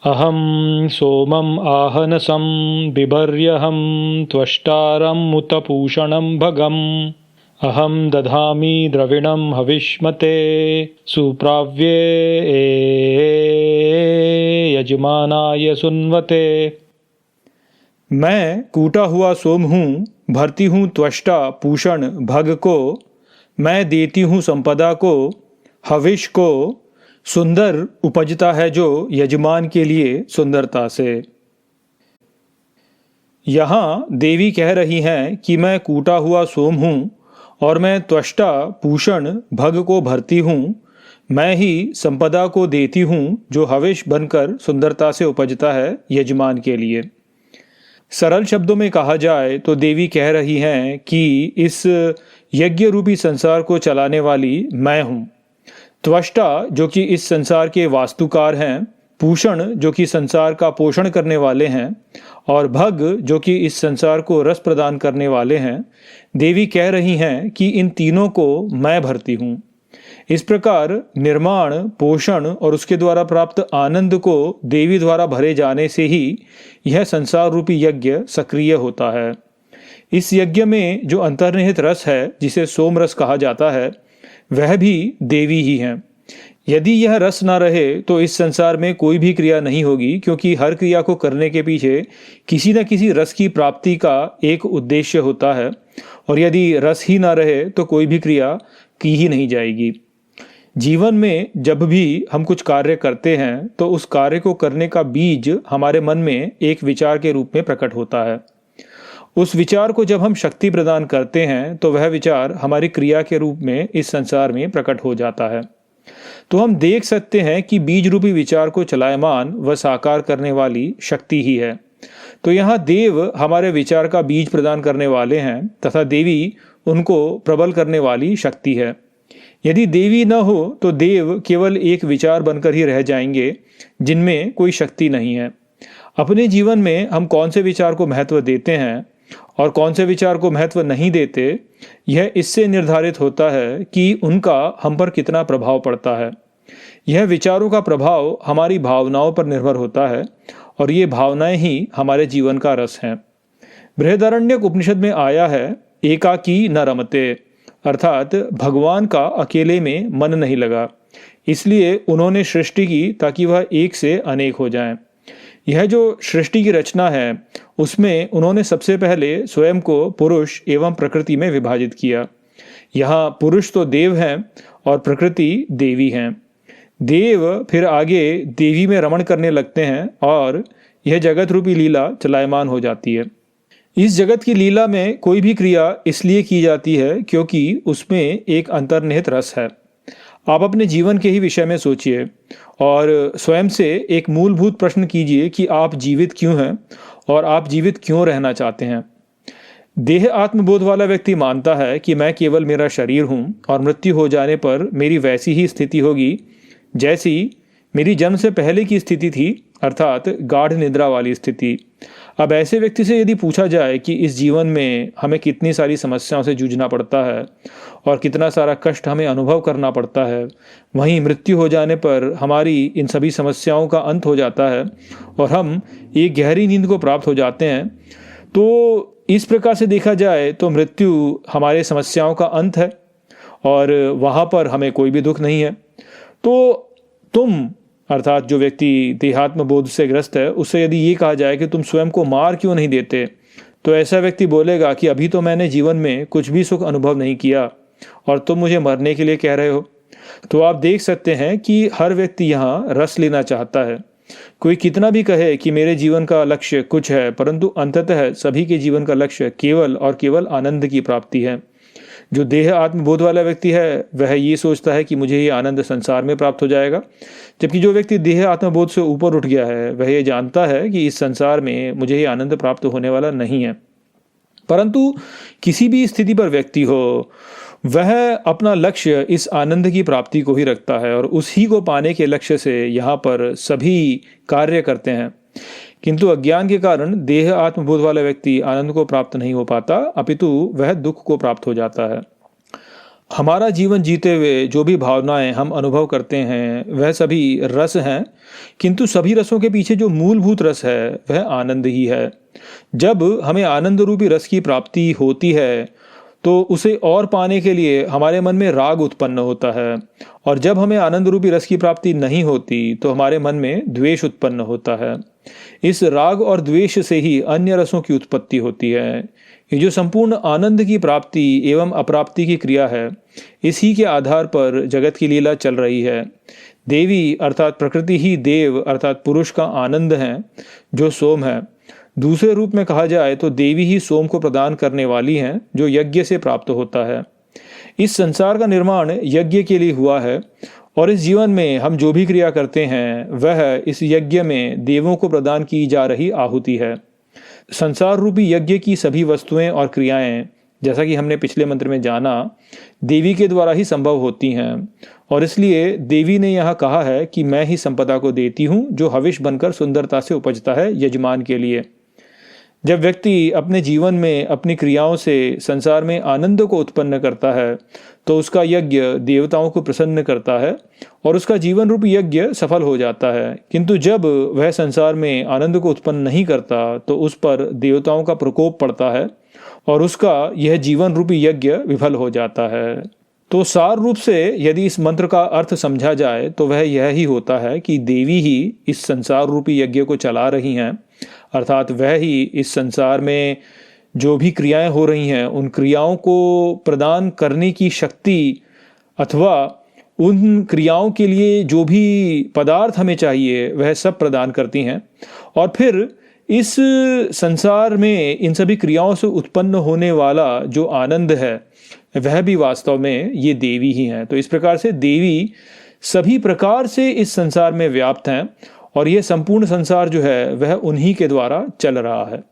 अहं सोमम् आहनसं बिभर्यहं त्वष्टारम् उत पूषणं भगम् अहं दधामि द्रविणं हविष्मते सुप्राव्ये यजमानाय सुन्वते। मैं कूटा हुआ सोम हूँ, भरती हूँ त्वष्टा पूषण भग को। मैं देती हूँ संपदा को, हविष को। सुंदर उपजता है जो यजमान के लिए सुंदरता से। यहाँ देवी कह रही हैं कि मैं कूटा हुआ सोम हूँ और मैं त्वष्टा पूषण भग को भरती हूँ। मैं ही संपदा को देती हूँ जो हविष बनकर सुंदरता से उपजता है यजमान के लिए। सरल शब्दों में कहा जाए तो देवी कह रही हैं कि इस यज्ञ रूपी संसार को चलाने वाली मैं हूँ। त्वष्टा जो कि इस संसार के वास्तुकार हैं, पूषण जो कि संसार का पोषण करने वाले हैं, और भग जो कि इस संसार को रस प्रदान करने वाले हैं। देवी कह रही हैं कि इन तीनों को मैं भरती हूँ। इस प्रकार निर्माण, पोषण और उसके द्वारा प्राप्त आनंद को देवी द्वारा भरे जाने से ही यह संसार रूपी यज्ञ सक्रिय होता है। इस यज्ञ में जो अंतर्निहित रस है, जिसे सोम रस कहा जाता है, वह भी देवी ही हैं। यदि यह रस ना रहे तो इस संसार में कोई भी क्रिया नहीं होगी, क्योंकि हर क्रिया को करने के पीछे किसी न किसी रस की प्राप्ति का एक उद्देश्य होता है, और यदि रस ही ना रहे तो कोई भी क्रिया की ही नहीं जाएगी। जीवन में जब भी हम कुछ कार्य करते हैं तो उस कार्य को करने का बीज हमारे मन में एक विचार के रूप में प्रकट होता है। उस विचार को जब हम शक्ति प्रदान करते हैं तो वह विचार हमारी क्रिया के रूप में इस संसार में प्रकट हो जाता है। तो हम देख सकते हैं कि बीज रूपी विचार को चलायमान व साकार करने वाली शक्ति ही है। तो यहाँ देव हमारे विचार का बीज प्रदान करने वाले हैं तथा देवी उनको प्रबल करने वाली शक्ति है। यदि देवी न हो तो देव केवल एक विचार बनकर ही रह जाएंगे, जिनमें कोई शक्ति नहीं है। अपने जीवन में हम कौन से विचार को महत्व देते हैं और कौन से विचार को महत्व नहीं देते, यह इससे निर्धारित होता है कि उनका हम पर कितना प्रभाव पड़ता है। यह विचारों का प्रभाव हमारी भावनाओं पर निर्भर होता है, और ये भावनाएं ही हमारे जीवन का रस हैं। बृहदारण्यक उपनिषद में आया है, एकाकी न रमते, अर्थात भगवान का अकेले में मन नहीं लगा, इसलिए उन्होंने सृष्टि की ताकि वह एक से अनेक हो जाएं। यह जो सृष्टि की रचना है उसमें उन्होंने सबसे पहले स्वयं को पुरुष एवं प्रकृति में विभाजित किया। यहाँ पुरुष तो देव हैं और प्रकृति देवी हैं। देव फिर आगे देवी में रमण करने लगते हैं और यह जगत रूपी लीला चलायमान हो जाती है। इस जगत की लीला में कोई भी क्रिया इसलिए की जाती है क्योंकि उसमें एक अंतर्निहित रस है। आप अपने जीवन के ही विषय में सोचिए और स्वयं से एक मूलभूत प्रश्न कीजिए कि आप जीवित क्यों हैं और आप जीवित क्यों रहना चाहते हैं। देह आत्मबोध वाला व्यक्ति मानता है कि मैं केवल मेरा शरीर हूँ और मृत्यु हो जाने पर मेरी वैसी ही स्थिति होगी जैसी मेरी जन्म से पहले की स्थिति थी, अर्थात गाढ़ निद्रा वाली स्थिति। अब ऐसे व्यक्ति से यदि पूछा जाए कि इस जीवन में हमें कितनी सारी समस्याओं से जूझना पड़ता है और कितना सारा कष्ट हमें अनुभव करना पड़ता है, वहीं मृत्यु हो जाने पर हमारी इन सभी समस्याओं का अंत हो जाता है और हम एक गहरी नींद को प्राप्त हो जाते हैं, तो इस प्रकार से देखा जाए तो मृत्यु हमारे समस्याओं का अंत है और वहाँ पर हमें कोई भी दुख नहीं है। तो तुम, अर्थात जो व्यक्ति देहात्म बोध से ग्रस्त है, उससे यदि ये कहा जाए कि तुम स्वयं को मार क्यों नहीं देते, तो ऐसा व्यक्ति बोलेगा कि अभी तो मैंने जीवन में कुछ भी सुख अनुभव नहीं किया और तुम मुझे मरने के लिए कह रहे हो। तो आप देख सकते हैं कि हर व्यक्ति यहाँ रस लेना चाहता है। कोई कितना भी कहे कि मेरे जीवन का लक्ष्य कुछ है, परंतु अंततः सभी के जीवन का लक्ष्य केवल और केवल आनंद की प्राप्ति है। जो देह आत्मबोध वाला व्यक्ति है वह ये सोचता है कि मुझे ये आनंद संसार में प्राप्त हो जाएगा, जबकि जो व्यक्ति देह आत्मबोध से ऊपर उठ गया है वह ये जानता है कि इस संसार में मुझे ये आनंद प्राप्त होने वाला नहीं है। परंतु किसी भी स्थिति पर व्यक्ति हो, वह अपना लक्ष्य इस आनंद की प्राप्ति को ही रखता है और उसी को पाने के लक्ष्य से यहाँ पर सभी कार्य करते हैं। किंतु अज्ञान के कारण देह आत्मबोध वाला व्यक्ति आनंद को प्राप्त नहीं हो पाता, अपितु वह दुख को प्राप्त हो जाता है। हमारा जीवन जीते हुए जो भी भावनाएं हम अनुभव करते हैं वह सभी रस हैं, किंतु सभी रसों के पीछे जो मूलभूत रस है वह आनंद ही है। जब हमें आनंद रूपी रस की प्राप्ति होती है तो उसे और पाने के लिए हमारे मन में राग उत्पन्न होता है, और जब हमें आनंद रूपी रस की प्राप्ति नहीं होती तो हमारे मन में द्वेष उत्पन्न होता है। इस राग और द्वेष से ही अन्य रसों की उत्पत्ति होती है। ये जो संपूर्ण आनंद की प्राप्ति एवं अप्राप्ति की क्रिया है, इसी के आधार पर जगत की लीला चल रही है। देवी अर्थात प्रकृति ही देव अर्थात पुरुष का आनंद है, जो सोम है। दूसरे रूप में कहा जाए तो देवी ही सोम को प्रदान करने वाली हैं, जो यज्ञ से प्राप्त होता है। इस संसार का निर्माण यज्ञ के लिए हुआ है, और इस जीवन में हम जो भी क्रिया करते हैं वह इस यज्ञ में देवों को प्रदान की जा रही आहुति है। संसार रूपी यज्ञ की सभी वस्तुएं और क्रियाएं, जैसा कि हमने पिछले मंत्र में जाना, देवी के द्वारा ही संभव होती हैं, और इसलिए देवी ने यहाँ कहा है कि मैं ही संपदा को देती हूँ, जो हविष बनकर सुंदरता से उपजता है यजमान के लिए। जब व्यक्ति अपने जीवन में अपनी क्रियाओं से संसार में आनंद को उत्पन्न करता है तो उसका यज्ञ देवताओं को प्रसन्न करता है और उसका जीवन रूपी यज्ञ सफल हो जाता है। किंतु जब वह संसार में आनंद को उत्पन्न नहीं करता तो उस पर देवताओं का प्रकोप पड़ता है और उसका यह जीवन रूपी यज्ञ विफल हो जाता है। तो सार रूप से यदि इस मंत्र का अर्थ समझा जाए तो वह यह ही होता है कि देवी ही इस संसार रूपी यज्ञ को चला रही हैं, अर्थात वह ही इस संसार में जो भी क्रियाएं हो रही हैं उन क्रियाओं को प्रदान करने की शक्ति अथवा उन क्रियाओं के लिए जो भी पदार्थ हमें चाहिए वह सब प्रदान करती हैं, और फिर इस संसार में इन सभी क्रियाओं से उत्पन्न होने वाला जो आनंद है वह भी वास्तव में ये देवी ही हैं। तो इस प्रकार से देवी सभी प्रकार से इस संसार में व्याप्त हैं, और यह संपूर्ण संसार जो है वह उन्हीं के द्वारा चल रहा है।